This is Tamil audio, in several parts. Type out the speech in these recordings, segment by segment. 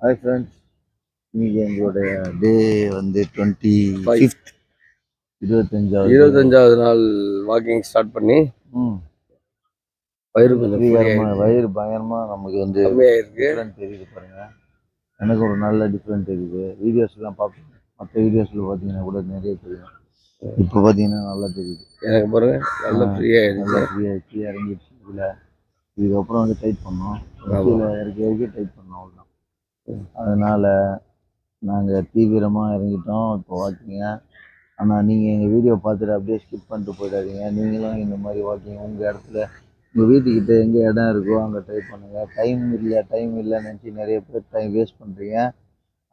ஹாய் ஃப்ரெண்ட்ஸ், இன்னைக்கு எங்களுடைய டே வந்து 25th 25வது நாள் வாக்கிங் ஸ்டார்ட் பண்ணி வயிறு கொஞ்சம் வயிறு பயங்கரமாக நமக்கு வந்து டிஃப்ரெண்ட் தெரியுது பாருங்க. எனக்கு ஒரு நல்ல டிஃப்ரெண்ட் தெரியுது. வீடியோஸ்லாம் பார்ப்பேன், மற்ற வீடியோஸில் பார்த்தீங்கன்னா கூட நிறைய தெரியும். இப்போ பார்த்தீங்கன்னா நல்லா தெரியுது எனக்கு பாருங்க. நல்லா ஃப்ரீயாகிடுச்சு இறங்கிடுச்சு. இதுக்கப்புறம் வந்து டைட் பண்ணோம், கீழே இறக்கி டைட் பண்ணோம், அவ்வளோதான். அதனால் நாங்கள் தீவிரமாக இறங்கிட்டோம் இப்போ வாக்கிங்க. ஆனால் நீங்கள் எங்கள் வீடியோ பார்த்துட்டு அப்படியே ஸ்கிப் பண்ணிட்டு போயிடாதீங்க. நீங்களும் இந்த மாதிரி வாக்கிங் உங்கள் இடத்துல உங்கள் வீட்டுக்கிட்ட எங்கே இடம் இருக்கோ அங்கே ட்ரை பண்ணுங்கள். டைம் இல்லைன்னு நினச்சி நிறைய பேர் டைம் வேஸ்ட் பண்ணுறீங்க.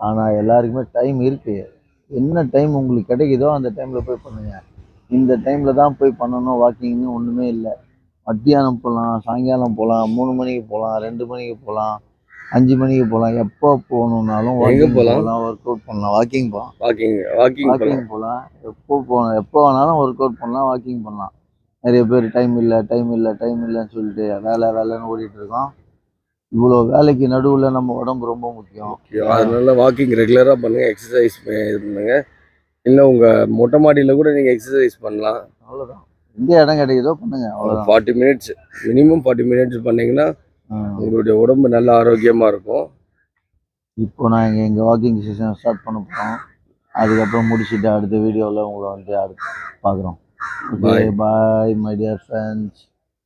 ஆனால் எல்லாருக்குமே டைம் இருக்குது. என்ன டைம் உங்களுக்கு கிடைக்குதோ அந்த டைமில் போய் பண்ணுங்கள். இந்த டைமில் தான் போய் பண்ணணும் வாக்கிங்னு ஒன்றுமே இல்லை. மத்தியானம் போகலாம், சாயங்காலம் போகலாம், 3 மணிக்கு போகலாம், 2 மணிக்கு போகலாம், 5 மணிக்கு போகலாம். எப்போ போகணுன்னாலும் வாக்கிங் போகலாம், ஒர்க் அவுட் பண்ணலாம். வாக்கிங் போகலாம், எப்போ வேணாலும் ஒர்க் அவுட் பண்ணலாம், வாக்கிங் பண்ணலாம். நிறைய பேர் டைம் இல்லைன்னு சொல்லிட்டு வேலைன்னு ஓடிட்டு இருக்கோம். இவ்வளோ வேலைக்கு நடுவில் நம்ம உடம்பு ரொம்ப முக்கியம். அதனால வாக்கிங் ரெகுலராக பண்ணுங்க, எக்ஸசைஸ் பண்ணுங்க. இல்லை உங்கள் மொட்டை மாடியில் கூட நீங்கள் எக்ஸசைஸ் பண்ணலாம். அவ்வளோதான், எந்த இடம் கிடைக்குதோ பண்ணுங்க. அவ்வளோதான். 40 மினிட்ஸ் மினிமம் 40 மினிட்ஸ் பண்ணிங்கன்னா உங்களுடைய உடம்பு நல்ல ஆரோக்கியமாக இருக்கும். இப்போ நான் எங்கள் வாக்கிங் செஷன் ஸ்டார்ட் பண்ண போகிறோம். அதுக்கப்புறம் முடிச்சுட்டு அடுத்த வீடியோவில் உங்களை வந்து பார்க்குறோம். Bye my dear friends.